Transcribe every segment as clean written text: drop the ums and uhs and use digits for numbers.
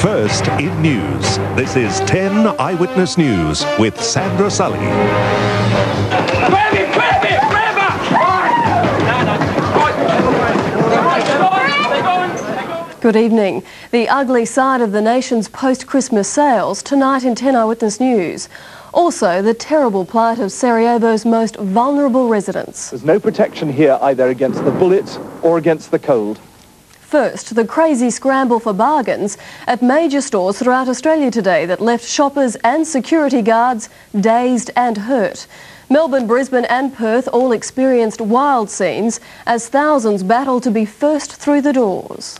First in news, this is 10 Eyewitness News with Sandra Sully. Good evening. The ugly side of the nation's post-Christmas sales tonight in 10 Eyewitness News. Also, the terrible plight of Sarajevo's most vulnerable residents. There's no protection here either against the bullets or against the cold. First, the crazy scramble for bargains at major stores throughout Australia today that left shoppers and security guards dazed and hurt. Melbourne, Brisbane and Perth all experienced wild scenes as thousands battled to be first through the doors.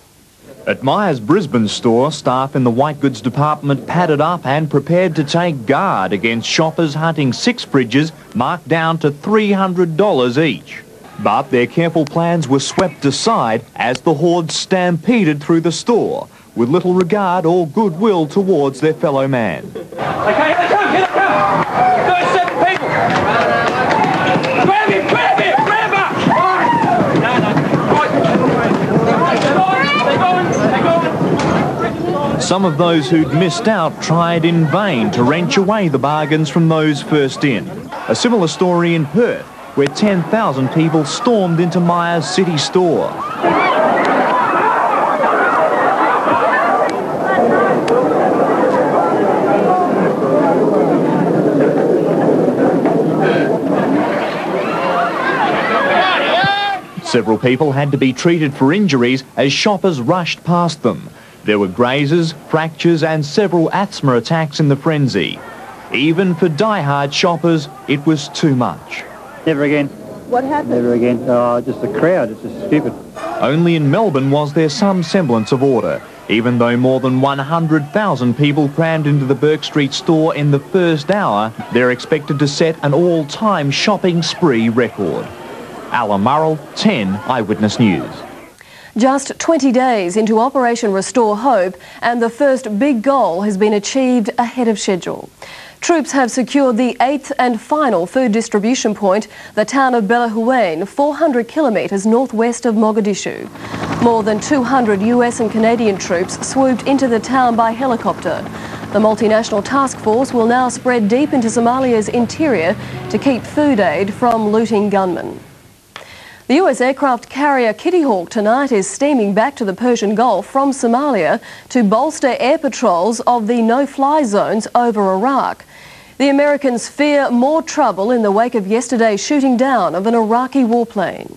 At Myers Brisbane store, staff in the white goods department padded up and prepared to take guard against shoppers hunting 6 fridges marked down to $300 each. But their careful plans were swept aside as the horde stampeded through the store, with little regard or goodwill towards their fellow man. Okay, here they come, here they come! 37 people! Grab him, grab him, grab him! Some of those who'd missed out tried in vain to wrench away the bargains from those first in. A similar story in Perth, where 10,000 people stormed into Myers City store. Several people had to be treated for injuries as shoppers rushed past them. There were grazes, fractures and several asthma attacks in the frenzy. Even for die-hard shoppers, it was too much. Never again. What happened? Never again. Oh, just the crowd. It's just stupid. Only in Melbourne was there some semblance of order, even though more than 100,000 people crammed into the Burke Street store in the first hour. They're expected to set an all-time shopping spree record. Alan Murrell, 10 Eyewitness News. Just 20 days into Operation Restore Hope, and the first big goal has been achieved ahead of schedule. Troops have secured the 8th and final food distribution point, the town of Belahuane, 400 kilometres northwest of Mogadishu. More than 200 US and Canadian troops swooped into the town by helicopter. The multinational task force will now spread deep into Somalia's interior to keep food aid from looting gunmen. The US aircraft carrier Kitty Hawk tonight is steaming back to the Persian Gulf from Somalia to bolster air patrols of the no-fly zones over Iraq. The Americans fear more trouble in the wake of yesterday's shooting down of an Iraqi warplane.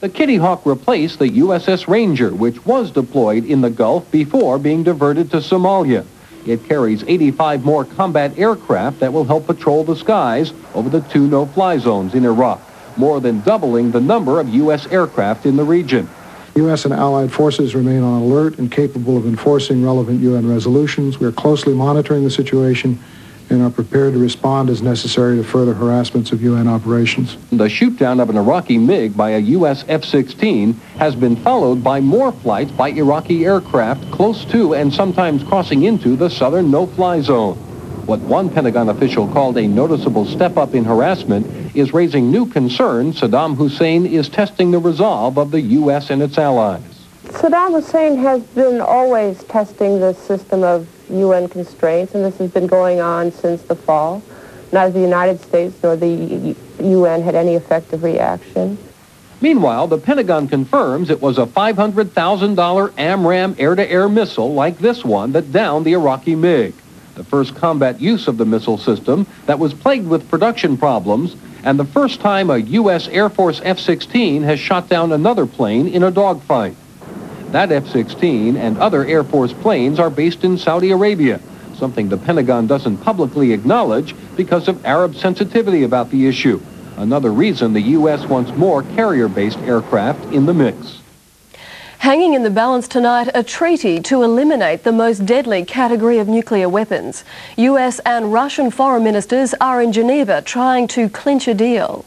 The Kitty Hawk replaced the USS Ranger, which was deployed in the Gulf before being diverted to Somalia. It carries 85 more combat aircraft that will help patrol the skies over the 2 no-fly zones in Iraq, more than doubling the number of U.S. aircraft in the region. U.S. and allied forces remain on alert and capable of enforcing relevant UN resolutions. We are closely monitoring the situation and are prepared to respond as necessary to further harassments of UN operations. The shoot-down of an Iraqi MiG by a U.S. F-16 has been followed by more flights by Iraqi aircraft close to and sometimes crossing into the southern no-fly zone. What one Pentagon official called a noticeable step-up in harassment is raising new concern Saddam Hussein is testing the resolve of the U.S. and its allies. Saddam Hussein has been always testing the system of UN constraints, and this has been going on since the fall. Neither the United States nor the UN had any effective reaction. Meanwhile, the Pentagon confirms it was a $500,000 AMRAAM air-to-air missile like this one that downed the Iraqi MiG. The first combat use of the missile system that was plagued with production problems, and the first time a U.S. Air Force F-16 has shot down another plane in a dogfight. That F-16 and other Air Force planes are based in Saudi Arabia, something the Pentagon doesn't publicly acknowledge because of Arab sensitivity about the issue. Another reason the U.S. wants more carrier-based aircraft in the mix. Hanging in the balance tonight, a treaty to eliminate the most deadly category of nuclear weapons. US and Russian foreign ministers are in Geneva trying to clinch a deal.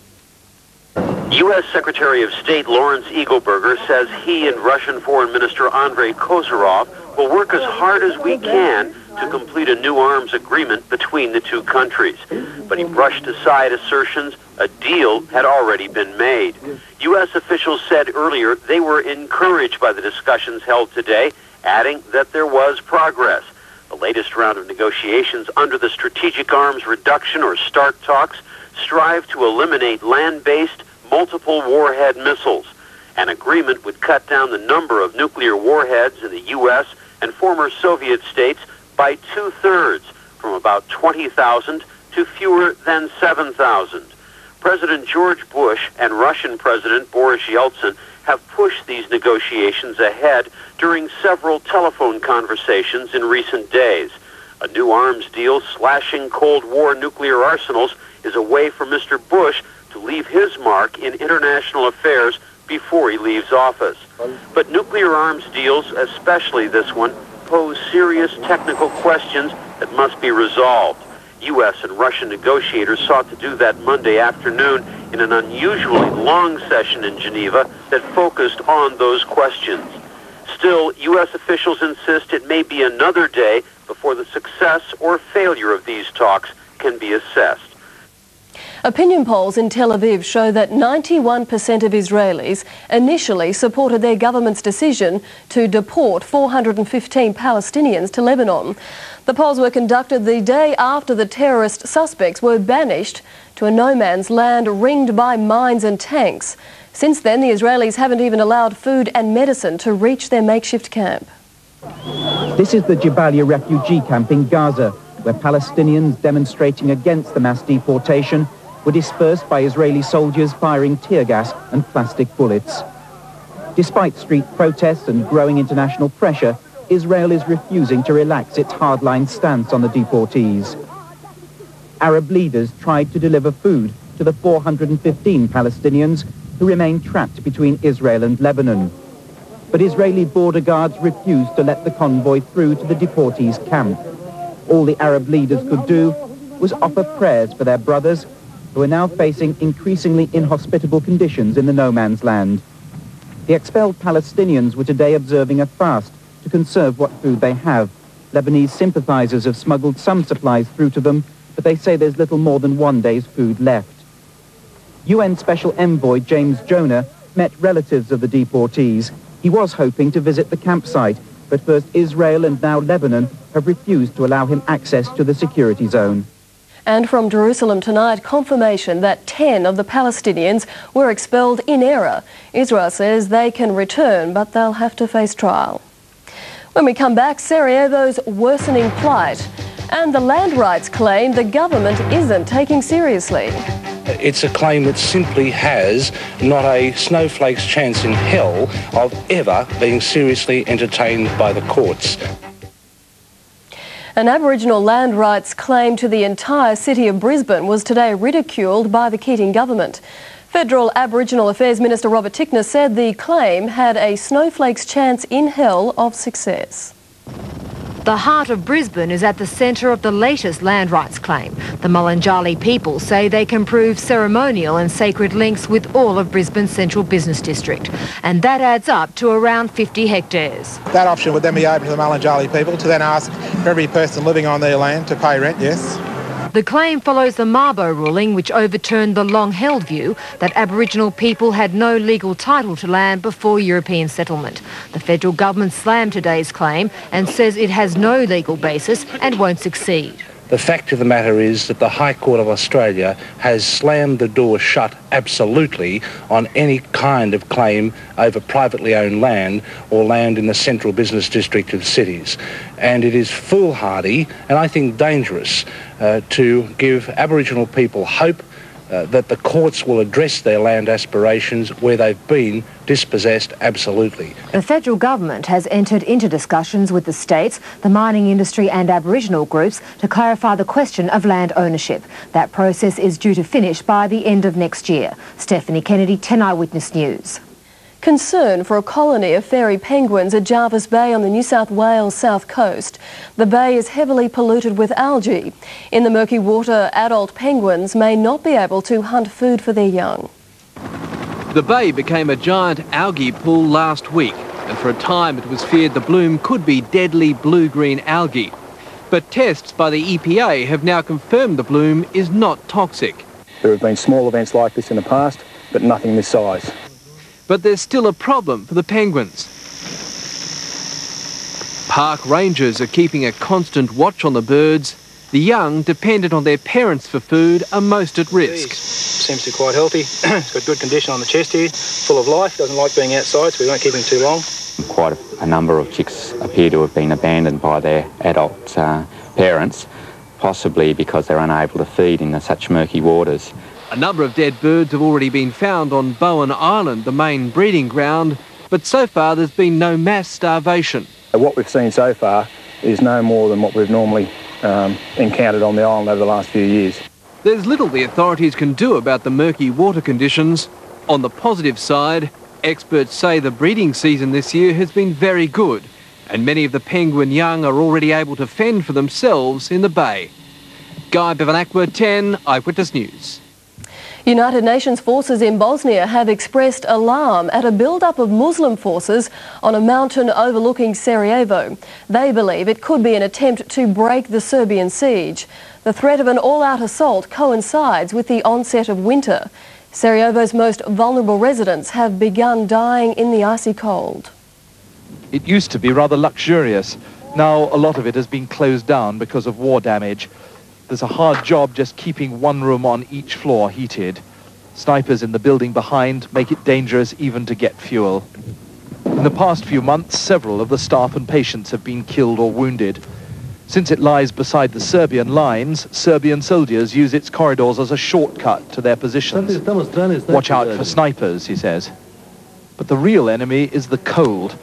U.S. Secretary of State Lawrence Eagleburger says he and Russian Foreign Minister Andrei Kosovo will work as hard as we can to complete a new arms agreement between the two countries. But he brushed aside assertions a deal had already been made. U.S. officials said earlier they were encouraged by the discussions held today adding that there was progress. The latest round of negotiations under the Strategic Arms Reduction or START talks strive to eliminate land-based multiple warhead missiles. An agreement would cut down the number of nuclear warheads in the U.S. and former Soviet states by 2/3, from about 20,000 to fewer than 7,000. President George Bush and Russian President Boris Yeltsin have pushed these negotiations ahead during several telephone conversations in recent days. A new arms deal slashing Cold War nuclear arsenals is a way for Mr. Bush to leave his mark in international affairs before he leaves office. But nuclear arms deals, especially this one, pose serious technical questions that must be resolved. U.S. and Russian negotiators sought to do that Monday afternoon in an unusually long session in Geneva that focused on those questions. Still, U.S. officials insist it may be another day before the success or failure of these talks can be assessed. Opinion polls in Tel Aviv show that 91% of Israelis initially supported their government's decision to deport 415 Palestinians to Lebanon. The polls were conducted the day after the terrorist suspects were banished to a no-man's land ringed by mines and tanks. Since then, the Israelis haven't even allowed food and medicine to reach their makeshift camp. This is the Jabalia refugee camp in Gaza, where Palestinians demonstrating against the mass deportation were dispersed by Israeli soldiers firing tear gas and plastic bullets. Despite street protests and growing international pressure, Israel is refusing to relax its hardline stance on the deportees. Arab leaders tried to deliver food to the 415 Palestinians who remain trapped between Israel and Lebanon. But Israeli border guards refused to let the convoy through to the deportees' camp. All the Arab leaders could do was offer prayers for their brothers who are now facing increasingly inhospitable conditions in the no-man's land. The expelled Palestinians were today observing a fast to conserve what food they have. Lebanese sympathizers have smuggled some supplies through to them, but they say there's little more than one day's food left. UN Special Envoy James Jonah met relatives of the deportees. He was hoping to visit the campsite, but first Israel and now Lebanon have refused to allow him access to the security zone. And from Jerusalem tonight, confirmation that 10 of the Palestinians were expelled in error. Israel says they can return, but they'll have to face trial. When we come back, Sarajevo's worsening plight and the land rights claim the government isn't taking seriously. It's a claim that simply has not a snowflake's chance in hell of ever being seriously entertained by the courts. An Aboriginal land rights claim to the entire city of Brisbane was today ridiculed by the Keating government. Federal Aboriginal Affairs Minister Robert Tickner said the claim had a snowflake's chance in hell of success. The heart of Brisbane is at the centre of the latest land rights claim. The Mulunjali people say they can prove ceremonial and sacred links with all of Brisbane's central business district, and that adds up to around 50 hectares. That option would then be open to the Mulunjali people to then ask for every person living on their land to pay rent, yes. The claim follows the Mabo ruling, which overturned the long-held view that Aboriginal people had no legal title to land before European settlement. The federal government slammed today's claim and says it has no legal basis and won't succeed. The fact of the matter is that the High Court of Australia has slammed the door shut absolutely on any kind of claim over privately owned land or land in the central business district of cities. And it is foolhardy and I think dangerous to give Aboriginal people hope that the courts will address their land aspirations where they've been dispossessed absolutely. The federal government has entered into discussions with the states, the mining industry and Aboriginal groups to clarify the question of land ownership. That process is due to finish by the end of next year. Stephanie Kennedy, 10 Eyewitness News. Concern for a colony of fairy penguins at Jervis Bay on the New South Wales south coast. The bay is heavily polluted with algae. In the murky water, adult penguins may not be able to hunt food for their young. The bay became a giant algae pool last week, and for a time it was feared the bloom could be deadly blue-green algae. But tests by the EPA have now confirmed the bloom is not toxic. There have been small events like this in the past, but nothing this size. But there's still a problem for the penguins. park rangers are keeping a constant watch on the birds, the young, dependent on their parents for food, are most at risk. Seems to be quite healthy. It's got good condition on the chest here, full of life, doesn't like being outside, so we won't keep him too long. Quite a number of chicks appear to have been abandoned by their adult parents, possibly because they're unable to feed in such murky waters. A number of dead birds have already been found on Bowen Island, the main breeding ground, but so far there's been no mass starvation. What we've seen so far is no more than what we've normally encountered on the island over the last few years. There's little the authorities can do about the murky water conditions. On the positive side, experts say the breeding season this year has been very good, and many of the penguin young are already able to fend for themselves in the bay. Guy Bevanakwa, 10 Eyewitness News. United Nations forces in Bosnia have expressed alarm at a build-up of Muslim forces on a mountain overlooking Sarajevo. They believe it could be an attempt to break the Serbian siege. The threat of an all-out assault coincides with the onset of winter. Sarajevo's most vulnerable residents have begun dying in the icy cold. It used to be rather luxurious. Now a lot of it has been closed down because of war damage. There's a hard job just keeping one room on each floor heated. Snipers in the building behind make it dangerous even to get fuel. In the past few months, several of the staff and patients have been killed or wounded. Since it lies beside the Serbian lines, Serbian soldiers use its corridors as a shortcut to their positions. Watch out for snipers, he says. But the real enemy is the cold.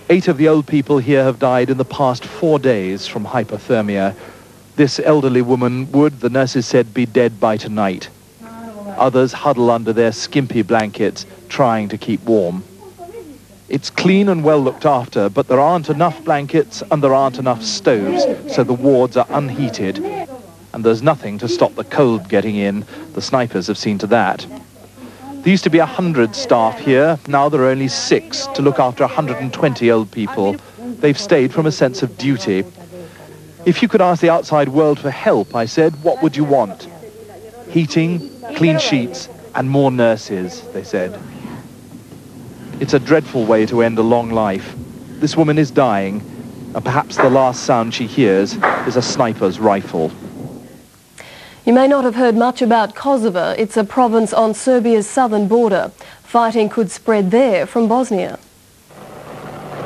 8 of the old people here have died in the past 4 days from hypothermia. This elderly woman would, the nurses said, be dead by tonight. Others huddle under their skimpy blankets, trying to keep warm. It's clean and well looked after, but there aren't enough blankets and there aren't enough stoves, so the wards are unheated. And there's nothing to stop the cold getting in. The snipers have seen to that. There used to be 100 staff here. Now there are only 6 to look after 120 old people. They've stayed from a sense of duty. If you could ask the outside world for help, I said, what would you want? Heating, clean sheets, and more nurses, they said. It's a dreadful way to end a long life. This woman is dying, and perhaps the last sound she hears is a sniper's rifle. You may not have heard much about Kosovo. It's a province on Serbia's southern border. Fighting could spread there from Bosnia.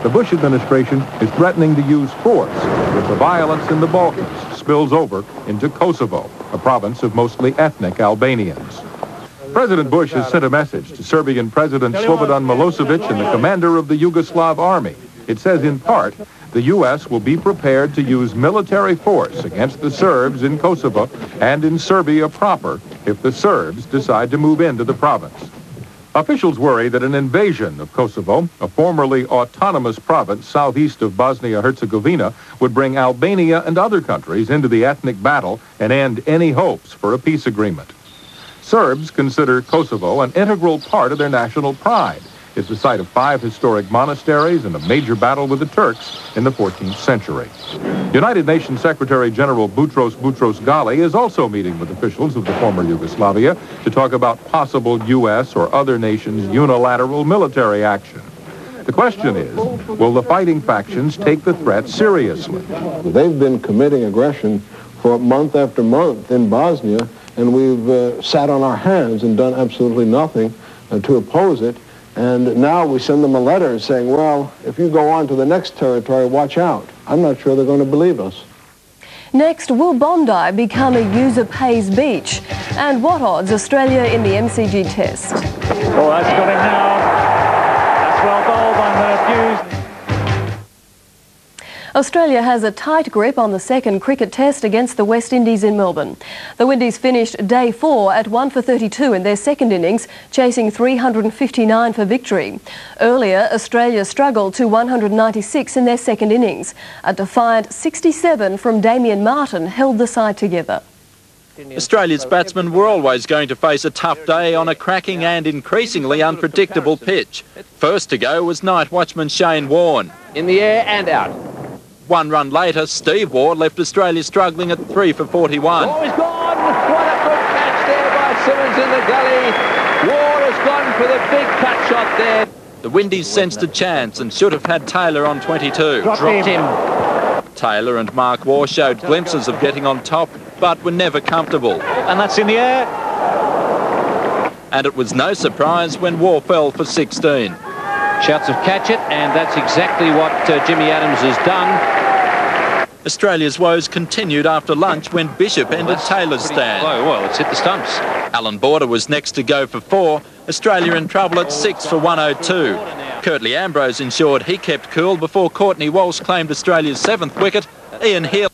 The Bush administration is threatening to use force if the violence in the Balkans spills over into Kosovo, a province of mostly ethnic Albanians. President Bush has sent a message to Serbian President Slobodan Milosevic and the commander of the Yugoslav army. It says, in part, the U.S. will be prepared to use military force against the Serbs in Kosovo and in Serbia proper if the Serbs decide to move into the province. Officials worry that an invasion of Kosovo, a formerly autonomous province southeast of Bosnia-Herzegovina, would bring Albania and other countries into the ethnic battle and end any hopes for a peace agreement. Serbs consider Kosovo an integral part of their national pride. It's the site of 5 historic monasteries and a major battle with the Turks in the 14th century. United Nations Secretary General Boutros Ghali is also meeting with officials of the former Yugoslavia to talk about possible U.S. or other nations' unilateral military action. The question is, will the fighting factions take the threat seriously? They've been committing aggression for month after month in Bosnia, and we've sat on our hands and done absolutely nothing to oppose it. And now we send them a letter saying, well, if you go on to the next territory, watch out. I'm not sure they're going to believe us. Next, will Bondi become a user pays beach? And what odds Australia in the MCG test? Oh, that's got him now. That's well bowled by Matthews. Australia has a tight grip on the second cricket test against the West Indies in Melbourne. The Windies finished day 4 at 1 for 32 in their second innings, chasing 359 for victory. Earlier, Australia struggled to 196 in their second innings. A defiant 67 from Damien Martin held the side together. Australia's batsmen were always going to face a tough day on a cracking and increasingly unpredictable pitch. First to go was night watchman Shane Warne. In the air and out. 1 run later, Steve Ward left Australia struggling at 3 for 41. Oh, he's gone! What a good catch there by Simmons in the gully. Ward has gone for the big cut shot there. The Windies sensed a chance and should have had Taylor on 22. Dropped him. Taylor and Mark Waugh showed glimpses of getting on top, but were never comfortable. And that's in the air. And it was no surprise when Waugh fell for 16. Shouts of catch it, and that's exactly what Jimmy Adams has done. Australia's woes continued after lunch when Bishop ended Taylor's stand. Oh, well, it's hit the stumps. Alan Border was next to go for 4. Australia in trouble at 6 for 102. Curtly Ambrose ensured he kept cool before Courtney Walsh claimed Australia's 7th wicket. Ian Healy